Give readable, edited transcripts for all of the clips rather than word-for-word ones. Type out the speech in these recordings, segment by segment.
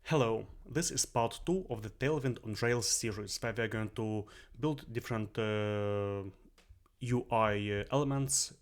Hello, this is part 2 of the Tailwind on Rails series, where we are going to build different UI elements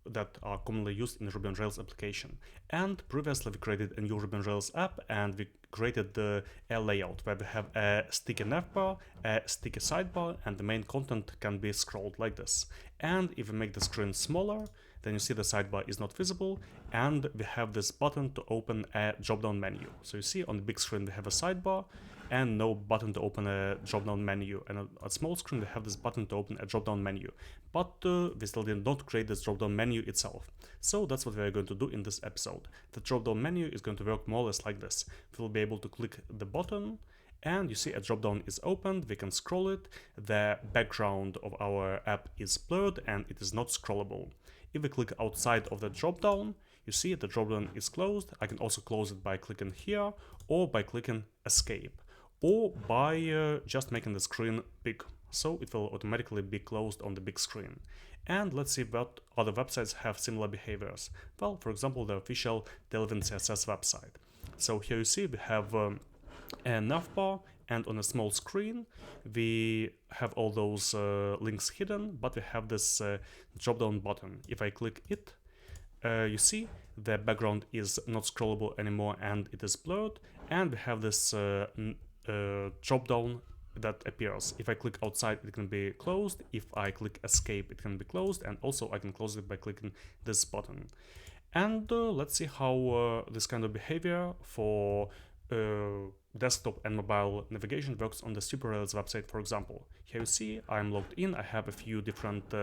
that are commonly used in Ruby on Rails application. And previously we created a new Ruby on Rails app and we created a layout where we have a sticky navbar, a sticky sidebar, and the main content can be scrolled like this. And if we make the screen smaller, then you see the sidebar is not visible, and we have this button to open a drop-down menu. So you see on the big screen we have a sidebar and no button to open a drop-down menu, and on a small screen we have this button to open a drop-down menu, but we still did not create this drop-down menu itself. So that's what we are going to do in this episode. The drop-down menu is going to work more or less like this. We'll be able to click the button, and you see a drop-down is opened, we can scroll it, the background of our app is blurred and it is not scrollable. If we click outside of the drop-down, you see the drop-down is closed. I can also close it by clicking here, or by clicking escape, or by just making the screen big, so it will automatically be closed on the big screen. And let's see what other websites have similar behaviors. Well, for example, the official Tailwind CSS website. So here you see we have a navbar, and on a small screen we have all those links hidden, but we have this drop-down button. If I click it, you see the background is not scrollable anymore and it is blurred, and we have this drop-down that appears. If I click outside, it can be closed. If I click escape, it can be closed, and also I can close it by clicking this button. And let's see how this kind of behavior for desktop and mobile navigation works on the Super Rails website, for example. Here you see I'm logged in, I have a few different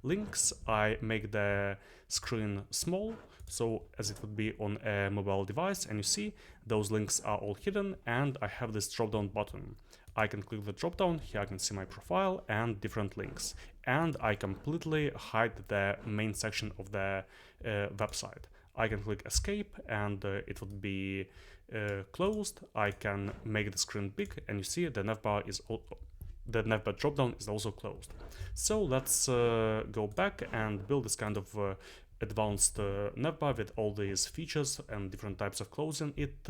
links. I make the screen small, so as it would be on a mobile device, and you see those links are all hidden, and I have this drop-down button. I can click the drop-down, here I can see my profile and different links, and I completely hide the main section of the website. I can click escape and it would be closed. I can make the screen big, and you see the navbar drop-down is also closed. So let's go back and build this kind of advanced navbar with all these features and different types of closing it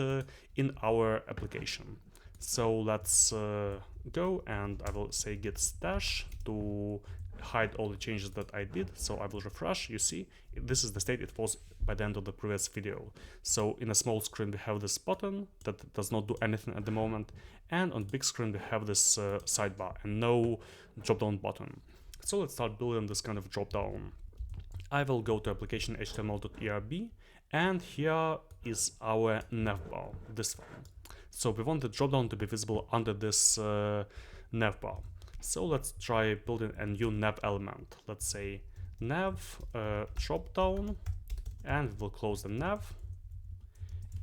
in our application. So let's go, and I will say git stash to hide all the changes that I did. So I will refresh. You see this is the state it was by the end of the previous video. So in a small screen we have this button that does not do anything at the moment, and on big screen we have this sidebar and no drop-down button. So let's start building this kind of drop-down. I will go to application html.erb, and here is our navbar, this one. So we want the drop-down to be visible under this navbar. So let's try building a new nav element. Let's say nav drop-down, and we'll close the nav.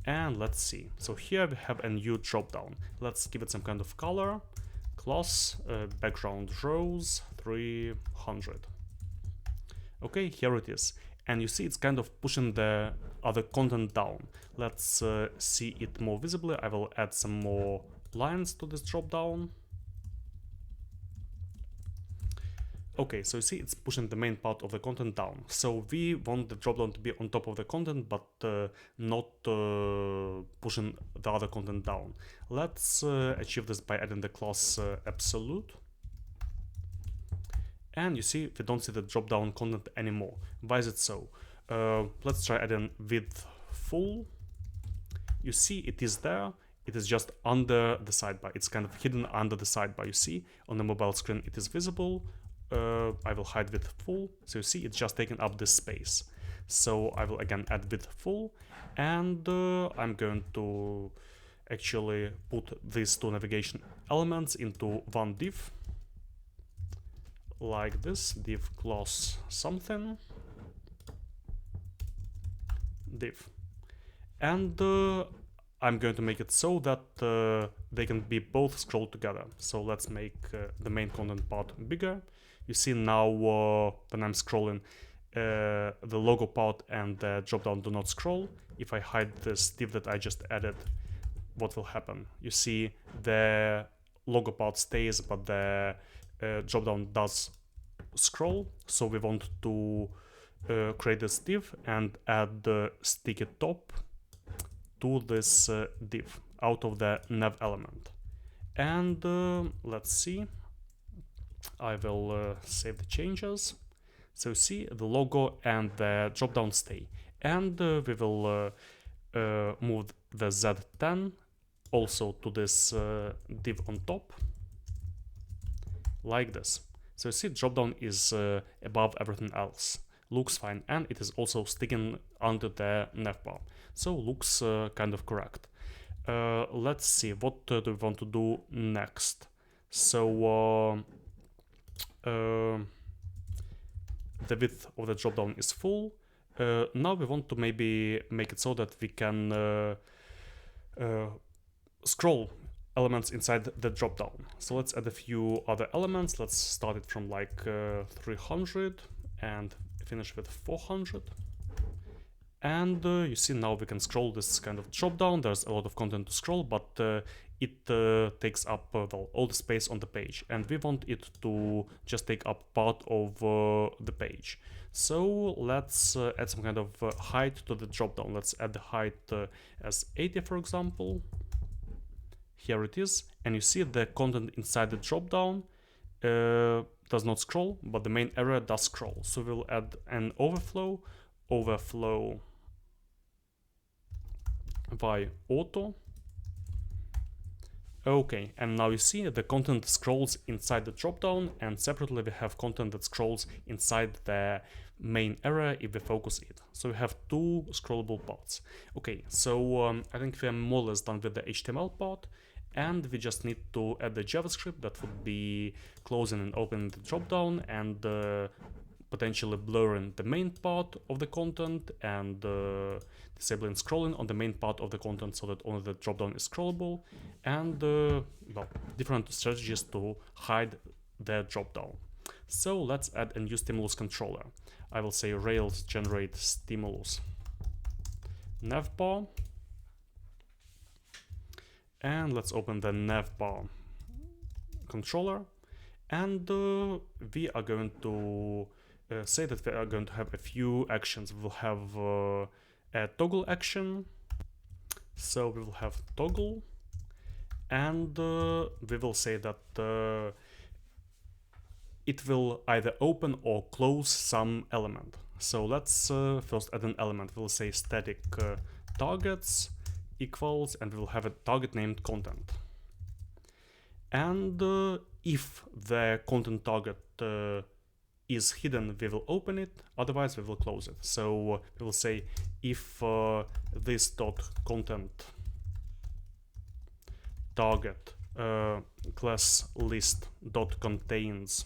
And let's see. So here we have a new drop-down. Let's give it some kind of color. Class background rows 300. Okay, here it is. And you see it's kind of pushing the other content down. Let's see it more visibly. I will add some more lines to this drop-down. Okay, so you see it's pushing the main part of the content down. So we want the dropdown to be on top of the content, but not pushing the other content down. Let's achieve this by adding the class absolute. And you see we don't see the drop-down content anymore. Why is it so? Let's try adding width full. You see it is there. It is just under the sidebar. It's kind of hidden under the sidebar. You see on the mobile screen it is visible. I will hide width full, so you see it's just taking up this space. So I will again add width full, and I'm going to actually put these two navigation elements into one div, like this, div class something, div, and I'm going to make it so that they can be both scrolled together. So let's make the main content part bigger. You see now when I'm scrolling, the logo part and the dropdown do not scroll. If I hide this div that I just added, what will happen? You see the logo part stays, but the dropdown does scroll. So we want to create this div and add the sticky top to this div. out of the nav element. And let's see, I will save the changes. So see, the logo and the dropdown stay. And we will move the Z10 also to this div on top, like this. So you see, dropdown is above everything else. Looks fine, and it is also sticking under the navbar. So looks kind of correct. Let's see, what do we want to do next? So the width of the dropdown is full. Now we want to maybe make it so that we can scroll elements inside the dropdown. So let's add a few other elements. Let's start it from like 300 and finish with 400. And you see, now we can scroll this kind of dropdown. There's a lot of content to scroll, but it takes up well, all the space on the page, and we want it to just take up part of the page. So let's add some kind of height to the dropdown. Let's add the height as 80, for example. Here it is, and you see the content inside the dropdown does not scroll, but the main area does scroll. So we'll add an overflow by auto. Okay, and now you see the content scrolls inside the dropdown, and separately we have content that scrolls inside the main area if we focus it. So we have two scrollable parts. Okay, so I think we are more or less done with the HTML part, and we just need to add the JavaScript that would be closing and opening the dropdown and potentially blurring the main part of the content and disabling scrolling on the main part of the content so that only the dropdown is scrollable, and well, different strategies to hide the dropdown. So let's add a new stimulus controller. I will say Rails generate stimulus navbar, and let's open the navbar controller, and we are going to say that we are going to have a few actions. We will have a toggle action, so we will have toggle, and we will say that it will either open or close some element. So let's first add an element. We'll say static targets equals, and we will have a target named content. And if the content target is hidden, we will open it, otherwise we will close it. So we will say if this dot content target class list dot contains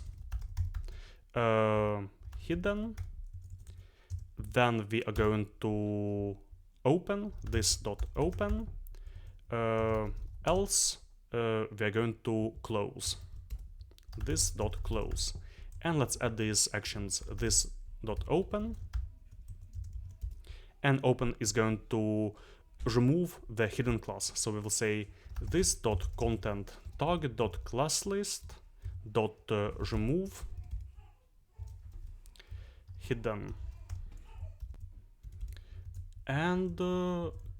hidden, then we are going to open this dot open, else we are going to close this dot close. And let's add these actions. This dot open, and open is going to remove the hidden class. So we will say this dot content target dot class list dot remove hidden, and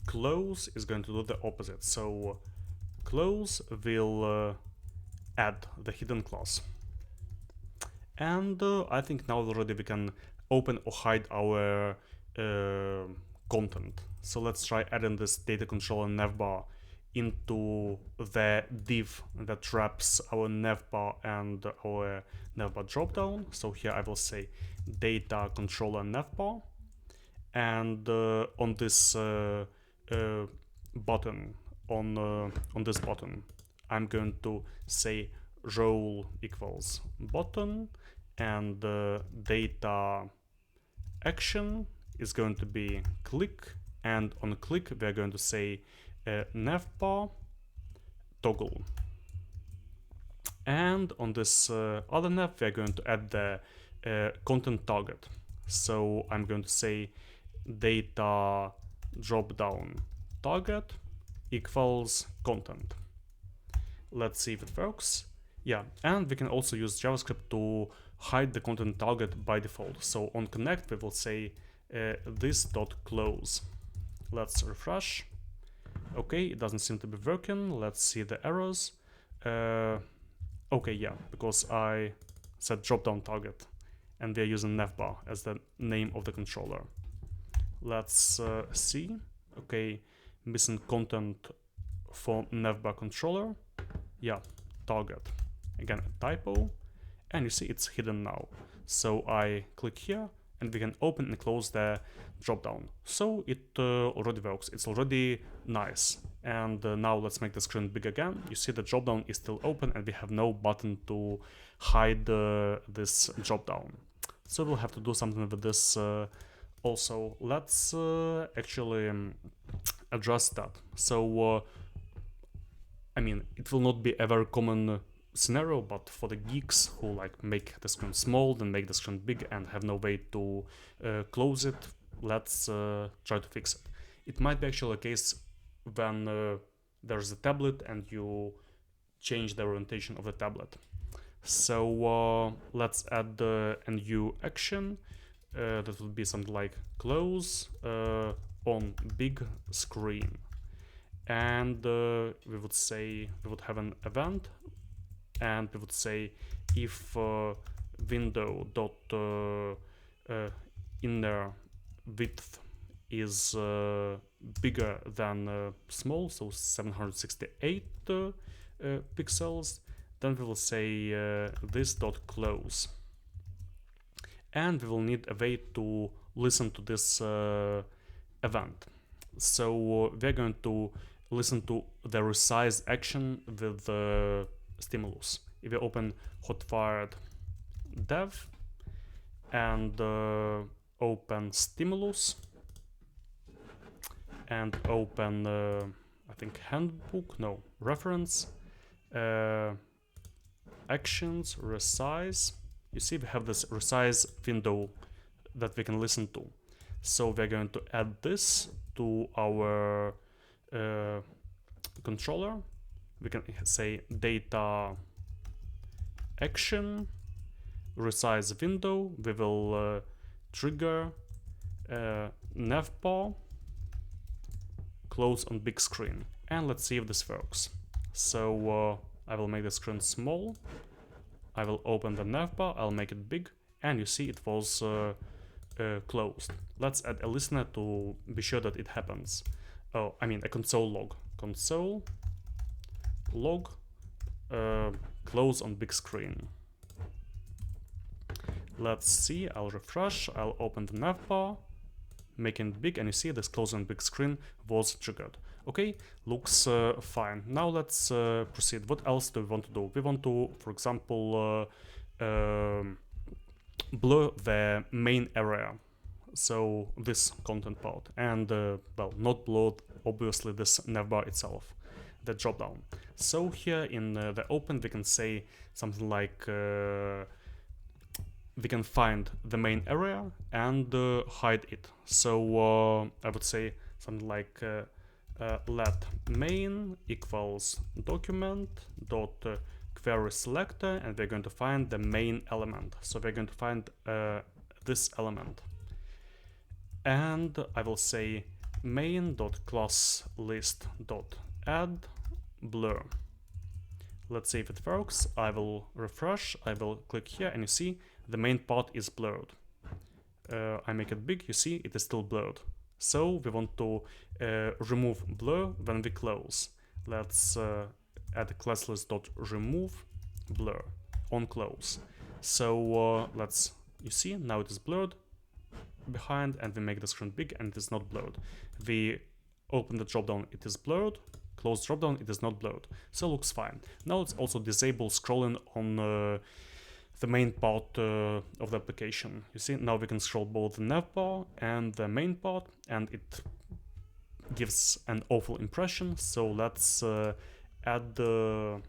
close is going to do the opposite. So close will add the hidden class. And I think now already we can open or hide our content. So let's try adding this data controller navbar into the div that wraps our navbar and our navbar dropdown. So here I will say data controller navbar, and on this button, on this button, I'm going to say role equals button, and data action is going to be click, and on click we are going to say navbar toggle, and on this other nav we are going to add the content target. So I'm going to say data dropdown target equals content. Let's see if it works. Yeah, and we can also use JavaScript to hide the content target by default. So on connect we will say this dot close. Let's refresh, Okay, it doesn't seem to be working. Let's see the errors. Okay, yeah, because I set dropdown target and we are using navbar as the name of the controller. Let's see. Okay, missing content for navbar controller. Yeah, target. Again, a typo. And you see it's hidden now. So I click here and we can open and close the dropdown. So it already works. It's already nice. And now let's make the screen big again. You see the dropdown is still open and we have no button to hide this dropdown. So we'll have to do something with this also. Let's actually address that. So I mean, it will not be a very common scenario, but for the geeks who like make the screen small, then make the screen big and have no way to close it, let's try to fix it. It might be actually a case when there's a tablet and you change the orientation of the tablet. So let's add a new action that would be something like close on big screen. And we would say we would have an event, and we would say if window dot inner width is bigger than small, so 768 pixels, then we will say this dot close, and we will need a way to listen to this event. So we're going to listen to the resize action with the stimulus. If we open hotwired dev and open stimulus and open I think handbook, no, reference, actions, resize, you see we have this resize window that we can listen to. So we're going to add this to our controller. We can say data action resize window. We will trigger navbar close on big screen, and let's see if this works. So I will make the screen small, I will open the navbar, I'll make it big, and you see it was closed. Let's add a listener to be sure that it happens. Oh, I mean a console log. Console log close on big screen. Let's see, I'll refresh, I'll open the navbar, making it big, and you see this close on big screen was triggered. Okay, looks fine. Now let's proceed. What else do we want to do? We want to, for example, blur the main area, so this content part, and well, not blur obviously this navbar itself, the dropdown. So here in the open we can say something like we can find the main area and hide it. So I would say something like let main equals document dot query selector, and we're going to find the main element. So we're going to find this element, and I will say main dot class list dot add blur. Let's see if it works. I will refresh, I will click here, and you see the main part is blurred. I make it big, you see it is still blurred. So we want to remove blur when we close. Let's add class list dot remove blur on close. So let's, you see now it is blurred behind, and we make the screen big and it is not blurred. We open the dropdown, it is blurred. Close dropdown, it is not blurred. So looks fine. Now let's also disable scrolling on the main part of the application. You see, now we can scroll both the navbar and the main part, and it gives an awful impression. So let's add the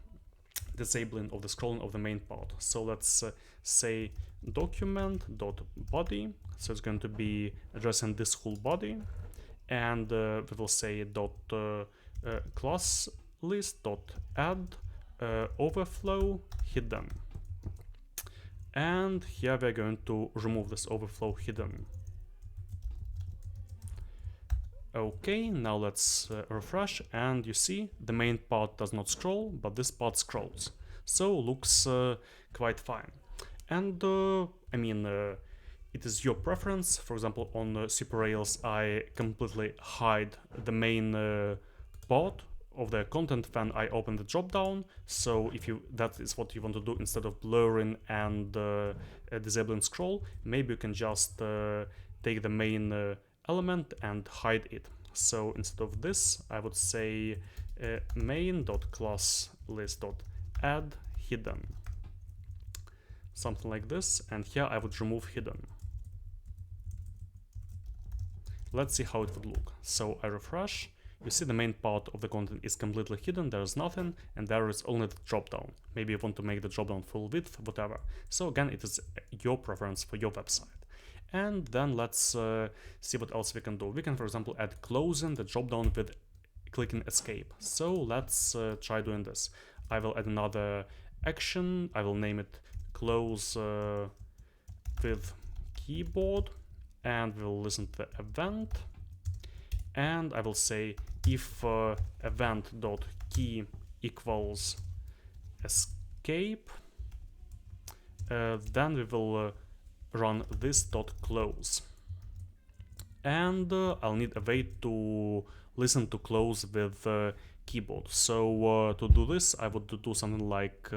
disabling of the scrolling of the main part. So let's say document.body. So it's going to be addressing this whole body, and we will say dot class list dot add overflow hidden. And here we're going to remove this overflow hidden. Okay, now let's refresh, and you see the main part does not scroll, but this part scrolls. So looks quite fine. And I mean, it is your preference. For example, on Super Rails, I completely hide the main part of the content when I open the dropdown. So if that is what you want to do, instead of blurring and disabling scroll, maybe you can just take the main element and hide it. So instead of this, I would say main.class list.add hidden, something like this, and here I would remove hidden. Let's see how it would look. So I refresh, you see the main part of the content is completely hidden, there is nothing, and there is only the dropdown. Maybe you want to make the dropdown full width, whatever. So again, it is your preference for your website. And then let's see what else we can do. We can, for example, add closing the dropdown with clicking escape. So let's try doing this. I will add another action. I will name it close with keyboard, and we'll listen to the event. And I will say if event.key equals escape, then we will run this.close. And I'll need a way to listen to close with keyboard. So to do this, I would do something like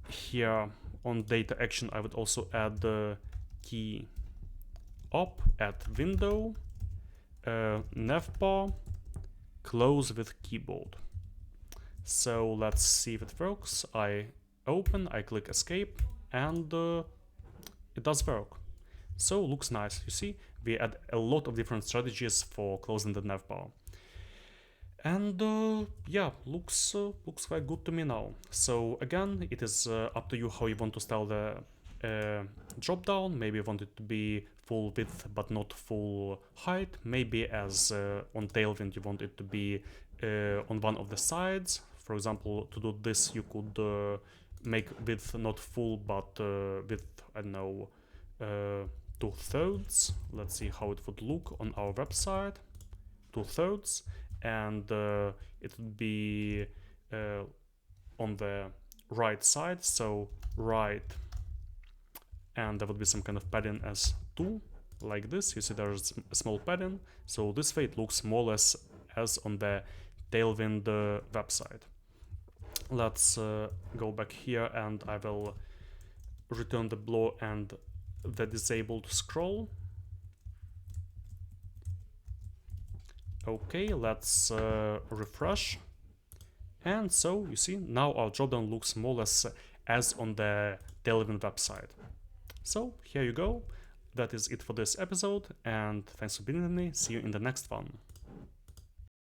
here on data action, I would also add the key op at window, navbar, close with keyboard. So let's see if it works. I open, I click escape, and it does work. So looks nice. You see, we add a lot of different strategies for closing the navbar. And yeah, looks quite good to me now. So again, it is up to you how you want to style the dropdown. Maybe you want it to be full width but not full height. Maybe as on Tailwind you want it to be on one of the sides. For example, to do this you could make width not full but with, I don't know, 2/3. Let's see how it would look on our website. 2/3. And it would be on the right side, so right, and there would be some kind of padding as 2, like this. You see there's a small padding, so this way it looks more or less as on the Tailwind website. Let's go back here, and I will return the blur and the disabled scroll. Okay, let's refresh. And so you see now our dropdown looks more or less as on the Tailwind website. So here you go. That is it for this episode, and thanks for being with me. See you in the next one.